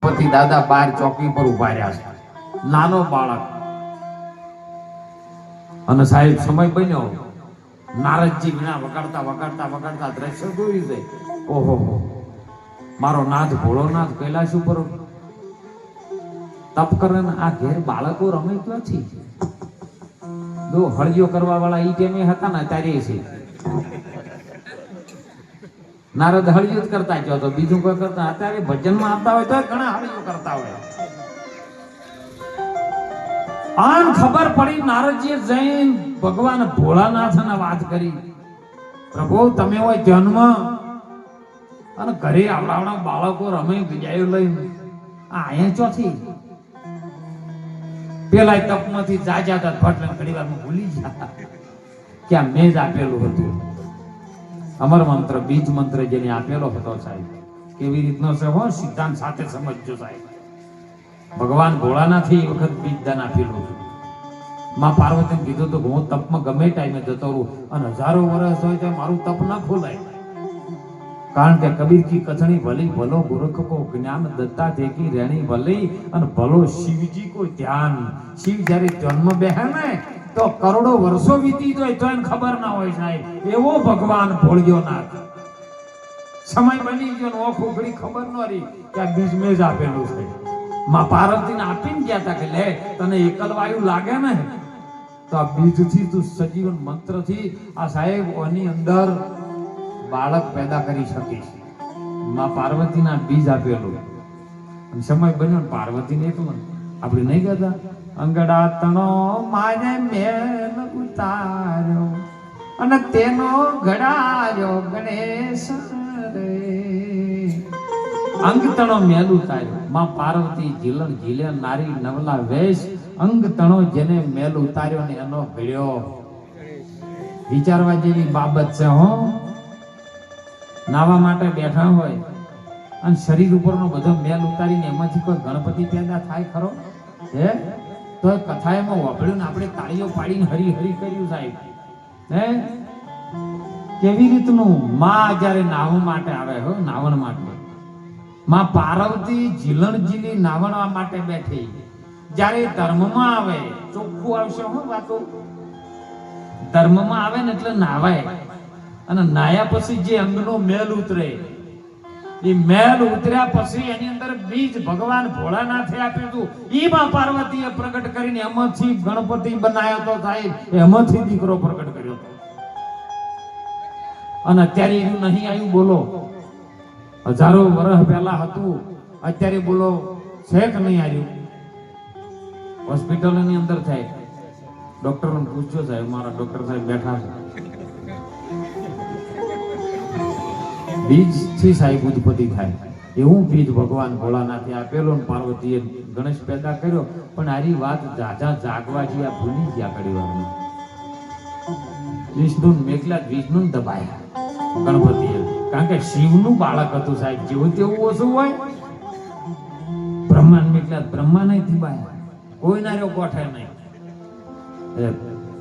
પતિ દાદા બાર ચોકી પર ઉભા રહ્યા છે, નાનો બાળક. અને સાહેબ સમય બન્યો, નારદજી વીણા વગાડતા વગાડતા વગાડતા દ્રશ્ય જોયું છે. ઓહો, મારો નાથ ભોળોનાથ કૈલાશ ઉપર તપ કરે ને આ ઘેર બાળકો રમે ક્યાંથી? જો હળિયો કરવા વાળા ઈ ટેમે હતા ને ત્યારે છે. નારદ હળિયું જ કરતા ગયો તો બીજું કોઈ કરતા. અત્યારે ભજનમાં આવતા હોય તો ઘણા હળિયું કરતા હોય. આન ખબર પડી, નારદજીએ જૈન ભગવાન ભોળાનાથને વાત કરી, પ્રભુ તમે હોય જન્મ અને ઘરે આવડાવડા બાળકો રમે વિજયો લઈને આ અહીંયા ચોથી પેલા તપમાંથી જાજા ફટલે ઘણી વારમાં ભૂલી ગયા કે આ મેં જ આપેલું હતું. અમર મંત્ર, બીજ મંત્ર જેને આપેલો હતો સાહેબ, કેવી રીતનો છે હો, સિદ્ધાંત સાથે સમજજો સાહેબ. ભગવાન ભોળાનાથે એ વખત બીજ દાન આપેલું છે. માં પાર્વતીને કીધું તો હું તપમાં ગમે ટાઈમે જતો રહું અને હજારો વર્ષ હોય તો મારું તપ ના ખોલાય. કારણ કે કબીર કી કથણી ભલી ભલો ગુરખ કો જ્ઞાન દત્તા દેખી રેણી ભલી અને ભલો શિવજી કો ધ્યાન. શિવ જ્યારે જન્મ બેહે ને તો કરોડો વર્ષો વીતી જાય તો એને ખબર ના હોય સાહેબ. એવો ભગવાન ભોળ્યો નાથ. સમય બની ગયો, ઓખ ઉઘડી ખબર ન રહી કે આ બીજ મેં જ આપેલું છે. માં પાર્વતીને આપીને ગયા હતા કે લે તને એકલવાયુ લાગે ને તો આ બીજથી તું સજીવન મંત્રથી આ સાહેબ ઓની અંદર બાળક પેદા કરી શકીશ. માં પાર્વતીના બીજ આપેલું. સમય બન્યો ને પાર્વતીને એટલું આપણે નહીં કહેતા, અંગડા તણો મારે મેલ ઉતાર્યો અને તેનો ઘડાયો ગણેશ રે. અંગ તણો મેલ ઉતાર્યો. માં પાર્વતી જીલન જીલે નારી નવલા વેશ. અંગ તણો જેને મેલ ઉતાર્યો ને એનો ઘડ્યો. વિચારવા જેવી બાબત છે હો. નાવા માટે બેઠા હોય અને શરીર ઉપરનો બધો મેલ ઉતારીને એમાંથી કોઈ ગણપતિ પેદા થાય ખરો? હે તો કથા એમાં વાપર્યું ને આપણે તાળીઓ પાડીને હરી હરી કર્યું સાહેબ. હે કેવી રીતનું માં જયારે નાવણ માટે આવે હો, નાવણ માટે માં પાર્વતી જીલણ જીલી નાવણવા માટે બેઠી. જયારે ધર્મમાં આવે ચોખ્ખું આવશે હો વાતો. ધર્મમાં આવે ને એટલે નાવાય અને નાયા પછી જે અંગનો મેલ ઉતરે એ મેલ ઉતર્યા પછી એની અંદર બીજ ભગવાન ભોળાનાથે આપ્યું હતું. ઈ માં પાર્વતીએ પ્રગટ કરીને એમાંથી ગણપતિ બનાવ્યો તો સાહેબ, એમાંથી દીકરો પ્રગટ કર્યો હતો. અને અત્યારે એવું નહીં આવ્યું બોલો, હજારો વર્ષ પહેલા હતું, અત્યારે બોલો છે કે નહીં આવ્યું? હોસ્પિટલ ની અંદર થાય, ડોક્ટર ને પૂછજો સાહેબ, મારા ડોક્ટર સાહેબ બેઠા છે. બીજ થી સાહેબ ઉત્પત્તિ થાય એવું બીજ ભગવાન ભોળાનાથે આપેલો ને પાર્વતીએ ગણેશ પેદા કર્યો. પણ આરી વાત જાજા જાગવા જ્યાં ભૂલી ગયા ઘડી વારમાં. વિષ્ણુ મેઘલા વિષ્ણુ દબાયા ગણપતિએ, કારણ કે શિવનું બાળક હતું સાહેબ. જેવું તેવું ઓછું હોય. બ્રહ્મા મેઘલા બ્રહ્મા નહીં દબાયા, કોઈ ના રહ્યો ગોઠે નહીં.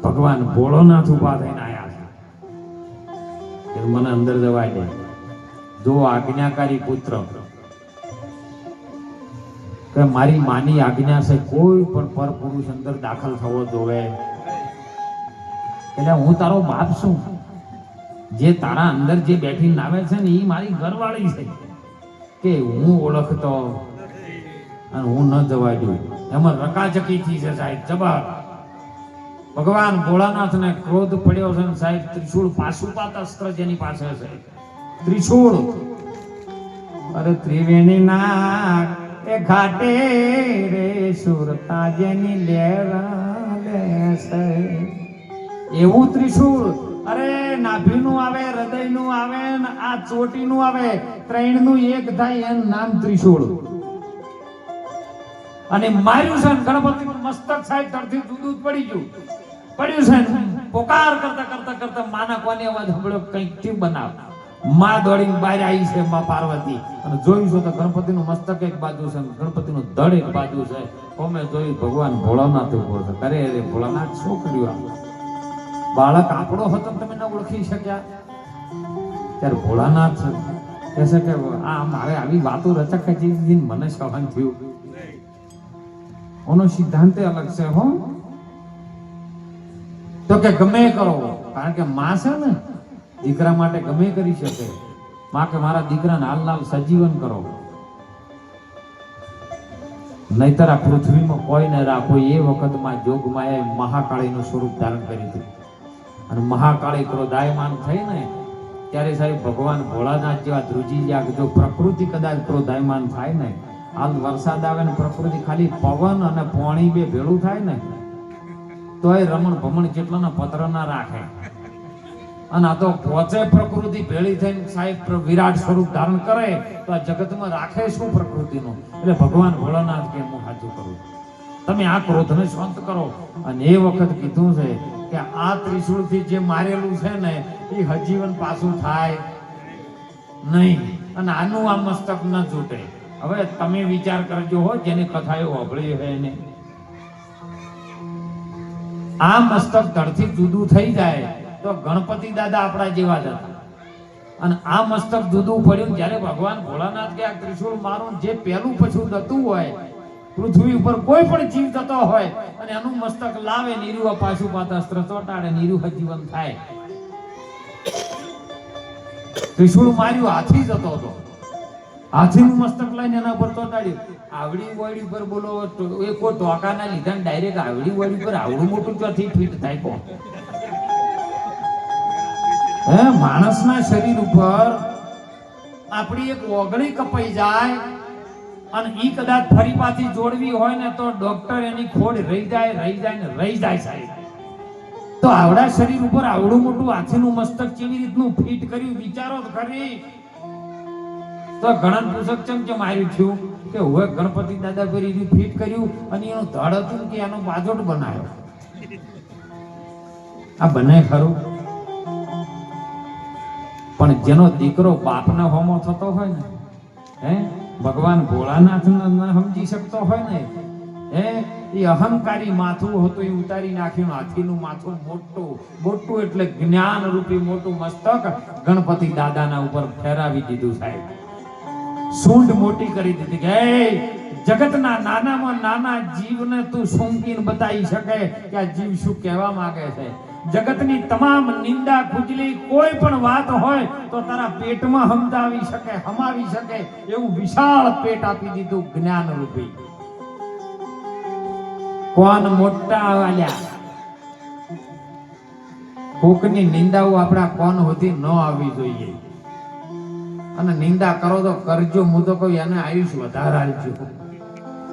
ભગવાન ભોળોનાથ ઉભા થઈને આયા છે. મને અંદર જવાય દે. જો આજ્ઞાકારી પુત્ર કે મારી માની આજ્ઞા છે, કોઈ પણ પર પુરુષ અંદર દાખલ થવો જોવે. એટલે હું તારો બાપ છું. જે તારા અંદર જે બેઠી નાવે છે ને એ મારી ઘરવાળી છે કે હું ઓળખતો અને હું ન જવા દઉં. એમાં રકાચકી થી છે સાહેબ જબર. ભગવાન ભોળાનાથ ને ક્રોધ પડ્યો છે સાહેબ. ત્રિશૂળ પાશુપાત અસ્ત્ર જેની પાસે છે, ત્રિશૂળ. અરે ત્રિવેણી ના એ ઘાટે રે સુરતા જેની લેરા લેશે એવું ત્રિશૂળ. અરે નાભીનું આવે, હૃદયનું આવે ને આ ચોટીનું આવે, ત્રણનું એક થાય એનું નામ ત્રિશૂળ. અને માર્યું છે ગણપતિનું મસ્તક સાહેબ તરથી જુદું પડી ગયું, પડ્યું છે. પોકાર કરતા કરતા કરતા માના કોની અવાજ સાંભળ્યો, કંઈક થયું બનાવ. માં દોડીને બહાર આવી છે માં પાર્વતી, અને જોયું છે તો ગણપતિનું મસ્તક એક બાજુ છે, ગણપતિનું ધડ એક બાજુ છે. અમે જોયું ભગવાન ભોળાનાથ ઉભો છે. અરે અરે ભોળાનાથ શું કર્યું? આ બાળક આપણો હતો તમે ન ઓળખી શક્યા? ત્યારે ભોળાનાથ કહેશે કે આ મારે આવી વાતો રચક ખેંચી મને સહન થયું. ઓનો સિદ્ધાંત અલગ છે હો. તો કે ગમે કરો, કારણ કે માં છે ને દીકરા માટે ગમે કરી શકે. માં કે મારા દીકરાને હાલ સજીવન કરો, નહીતર આ પૃથ્વીમાં કોઈ ન રાખો. એ વખતમાં જોગમાએ મહાકાળીનું સ્વરૂપ ધારણ કર્યું હતું. અને મહાકાળી ક્રોધાયમાન થઈ ને ત્યારે સાહેબ ભગવાન ભોળાનાથ જેવા ધ્રુજી ગયા. જો પ્રકૃતિ કદાચ ક્રોધાયમાન થાય ને, હાલ વરસાદ આવે ને પ્રકૃતિ ખાલી પવન અને પાણી બે ભેળું થાય ને તોય રમણ ભમણ કેટલાના પત્ર ના રાખે. અને આ તો પોચે પ્રકૃતિ ભેળી થઈને સાહેબ વિરાટ સ્વરૂપ ધારણ કરે તો આ જગતમાં રાખે શું પ્રકૃતિનું? એટલે ભગવાન ભોળાનાથ કે હું સાચું કરું, તમે આ ક્રોધને શાંત કરો. અને એ વખત કીધું છે કે આ ત્રિશૂળથી જે મારેલું છે ને એ હજીવન પાછું થાય નહીં, અને આનું આ મસ્તક ન છૂટે. હવે તમે વિચાર કરજો હો, જેની કથાઓ સાંભળી હોય એને, આ મસ્તક ધરથી જુદું થઈ જાય તો ગણપતિ દાદા આપણા જેવા જ હતા. અને આ મસ્તક જુદું પડ્યું જ્યારે ભગવાન ભોળાનાથ કે આ ત્રિશૂળ મારું જે પહેલું પછું થતું હોય પૃથ્વી ઉપર કોઈ પણ જીવ થતો હોય અને એનું મસ્તક લાવે, નીરુ પાછું પાતા અસ્ત્ર ચોટાડે, નીરુ જીવન થાય. ત્રિશૂળ માર્યું, હાથી જતો હતો, હાથીનું મસ્તક લઈને એના પર ચોટાડ્યું. આવડી વાડી પર બોલો એ કોઈ ટોકાના લીધા ડાયરેક્ટ આવડી વાડી પર આવડું મોટું ચોથી ફીટ થાય કોણ? હે, માણસના શરીર ઉપર આપણી એક ઓગળી કપાઈ જાય અને ઈ કદાચ ફરી પાછી જોડવી હોય ને તો ડોક્ટર એની ખોડ રહી જાય સાહેબ. તો આવડા શરીર ઉપર આવડું મોટું હાથીનું મસ્તક કેવી રીતનું ફિટ કર્યું વિચારો તો ખરી. તો ગણન પુસ્તક ચમ આવ્યું થયું કે હવે ગણપતિ દાદા પર ફિટ કર્યું અને એનું ધડ હતું કે એનો બાજોટ બનાવ્યો. આ બને ખરું? પણ જેનો દીકરો બાપના હોમો થતો હોય ને, હે, ભગવાન ભોળાનાથ ન સમજી શકતો હોય ને, હે, એ અહંકારી માથું હતું એ ઉતારી નાખ્યું. હાથીનું માથું મોટું એટલે જ્ઞાન રૂપી મોટું મસ્તક ગણપતિ દાદાના ઉપર ફેરાવી દીધું સાહેબ. સૂંઢ મોટી કરી દીધી કે જગતના નાનામાં નાના જીવને તું સૂંઘીને બતાવી શકે કે આ જીવ શું કહેવા માંગે છે. જગતની તમામ નિંદા ખુજલી કોઈ પણ વાત હોય તો તારા પેટમાં હમાવી શકે એવું વિશાળ પેટ આપી દીધું જ્ઞાન રૂપી. કોણ મોટા વાલ્યા, કોકની નિંદાઓ આપણા કોણ હોતી ન આવવી જોઈએ. અને નિંદા કરો તો કરજો, હું તો કહું એને આયુષ્ય વધારે આલજો.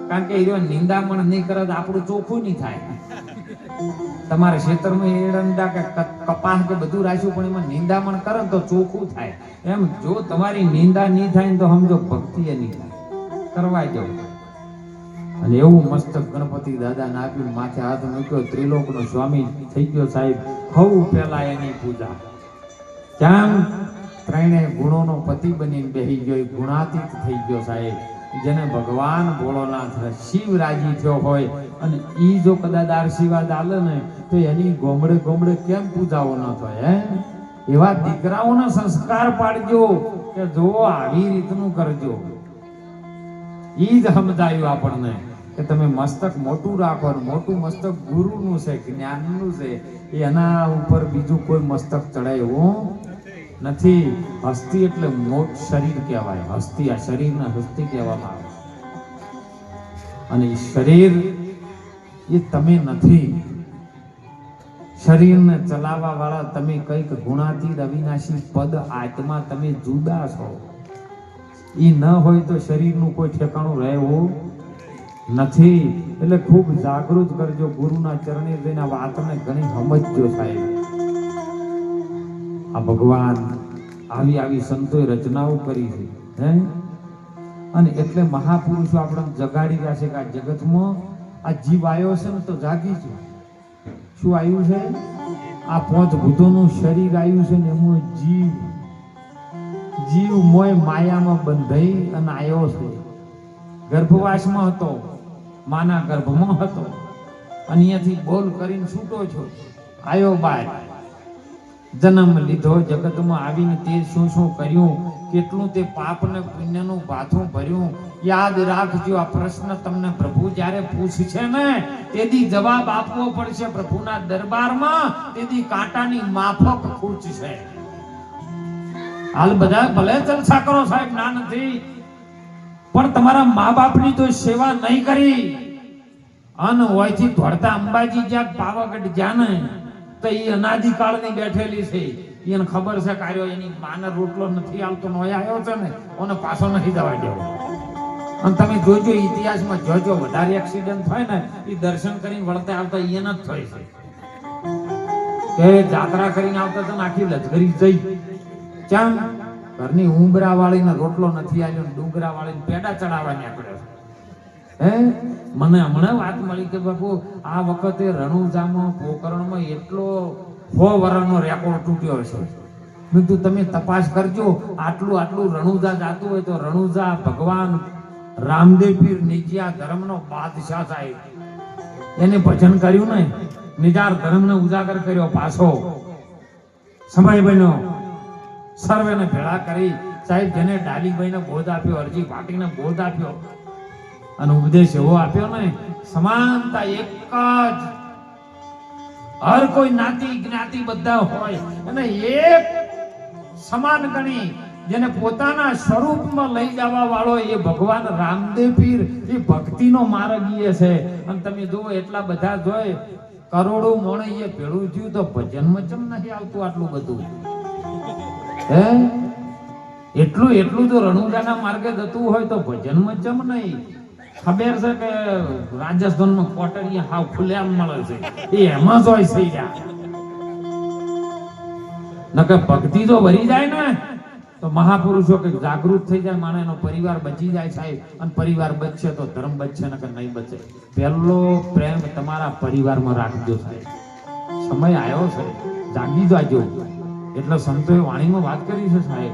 કારણ કે એ નિંદામણ નહીં કરે તો આપણું ચોખ્ખું નહીં થાય. તમારે ખેતરમાં એરંડા કે કપાસ કે બધું રાખ્યું પણ એમાં નિંદામણ કરે તો ચોખ્ખું થાય. એમ જો તમારી નિંદા નહીં થાય તો સમજો ભક્તિ એ નહીં થાય, કરવા દો. અને એવું મસ્તક ગણપતિ દાદાને આપ્યું, માથે હાથ મૂક્યો, ત્રિલોકનો સ્વામી થઈ ગયો સાહેબ. હવ પેલા એની પૂજા કેમ ત્રણે ગુણોનો પતિ બનીને બેહી ગયો, ગુણાતીત થઈ ગયો સાહેબ. જેને ભગવાન ભોળોનાથ શિવ રાજી થયો હોય અને ઈ જો કદાચ આશીર્વાદ આલે ને તો એની ગોમડે કેમ પૂજાઓ ન થાય? હે, એવા દીકરાઓના સંસ્કાર પાડજો કે જો આવી રીતનું કરજો. ઈ જ સમજાયું આપણને કે તમે મસ્તક મોટું રાખો. મોટું મસ્તક ગુરુનું છે, જ્ઞાનનું છે. એના ઉપર બીજું કોઈ મસ્તક ચડાય એવું નથી. હસ્તી એટલે મોટ શરીર કહેવાય. હસ્તી, આ શરીરને હસ્તી કહેવામાં આવે. અને એ શરીર એ તમે નથી. શરીરને ચલાવવા વાળા તમે કઈક ગુણાતીત અવિનાશી પદ આત્મા તમે જુદા છો. એ ન હોય તો શરીરનું કોઈ ઠેકાણું રહેવું નથી. એટલે ખૂબ જાગૃત કરજો. ગુરુના ચરણે જઈને વાતને ઘણી સમજજો સાહેબ. આ ભગવાન આવી સંતોએ રચનાઓ કરી છે, હે, અને એટલે મહાપુરુષો આપણને જગાડી રહ્યા છે કે આ જગતમાં આ જીવ આવ્યો છે ને તો જાગી છે. શું આવ્યું છે? આ પાંચ ભૂતોનું શરીર આવ્યું છે ને એમાં જીવ મોય માયામાં બંધાઈ અને આવ્યો છે. ગર્ભવાસમાં હતો, માના ગર્ભમાં હતો, અને અહીંયાથી બોલ કરીને છૂટો છો, આવ્યો બહાર, જન્મ લીધો, જગતમાં આવીને તે શું કર્યું કેટલું તે પાપ ને પુણ્યનું ભાથું ભર્યું. યાદ રાખજો, આ પ્રશ્ન તમને પ્રભુ જ્યારે પૂછશે ને તેથી જવાબ આપવો પડશે પ્રભુના દરબારમાં. તેથી કાંટાની માફક ખૂંચશે. હાલ બધા ભલે જલસા કરો સાહેબ, ના નથી, પણ તમારા મા બાપની તો સેવા નહીં કરી. અન હોયથી ધોળતા અંબાજી જ્યાં પાવાગઢ જ્યાં ને તો એ અનાદિકાળની બેઠેલી છે. એને ખબર છે કાર્યો એની માને રોટલો નથી આવતો, નો આવ્યો છે ને ઓને પાછો નથી જવા દેવો. અને તમે જોજો ઇતિહાસમાં જોજો વધારે એક્સિડન્ટ થાય ને એ દર્શન કરીને વળતા આવતા એને જ થાય છે. કે જાત્રા કરીને આવતા તો આખી લશ્કરી જઈ ચામ ઘરની ઉંબરા વાળીને રોટલો નથી આવ્યો, ડુંગરા વાળીને પેડા ચડાવવા નીકળ્યો. હે મને હમણાં વાત મળી કે બાપુ આ વખતે રણુજામાં પોકરણમાં એટલો 100 વર્ષનો રેકોર્ડ તૂટ્યો છે. મેં કીધું તમે તપાસ કરજો, આટલું રણુજા જાતું હોય તો રણુજા ભગવાન રામદેવ પીર નિજિયા ધર્મનો બાદશાહ સાહેબ એને ભજન કર્યું ને, નિજાર ધર્મને ઉજાગર કર્યો. પાછો સમય બન્યો, સર્વેને ભેળા કરી સાહેબ જેને ડાલીભાઈને બોધ આપ્યો, અરજી પાટીને બોધ આપ્યો અને ઉપદેશ એવો આપ્યો ને, સમાનતા એક જ, હર કોઈ નાતી જ્ઞાતિ બધા હોય અને એક સમાન ગણી જેને પોતાના સ્વરૂપમાં લઈ જવા વાળો એ ભગવાન રામદેવ પીર એ ભક્તિનો માર્ગીય છે. અને તમે જુઓ એટલા બધા જોય કરોડો મોણે એ ભેળું થયું તો ભજનમાં ચમ નથી આવતું આટલું બધું? હે એટલું તો રણુજાના માર્ગે જતું હોય તો ભજનમાં ચમ નહીં? ખબર છે કે રાજસ્થાનમાં કોટડીયા હાવ ખુલ્લેઆમ મળે છે, એ એમાં જ હોય થઈ ગયા. નકર ભક્તિ તો ભરી જાય ને તો મહાપુરુષો કે જાગૃત થઈ જાય, માણસ એનો પરિવાર બચી જાય સાહેબ. અને પરિવાર બચશે તો ધર્મ બચશે, નકર નહીં બચે. પહેલો પ્રેમ તમારા પરિવારમાં રાખજો સાહેબ. સમય આવ્યો છે, જાગી જાજો. એટલે સંતોએ વાણીમાં વાત કરી છે સાહેબ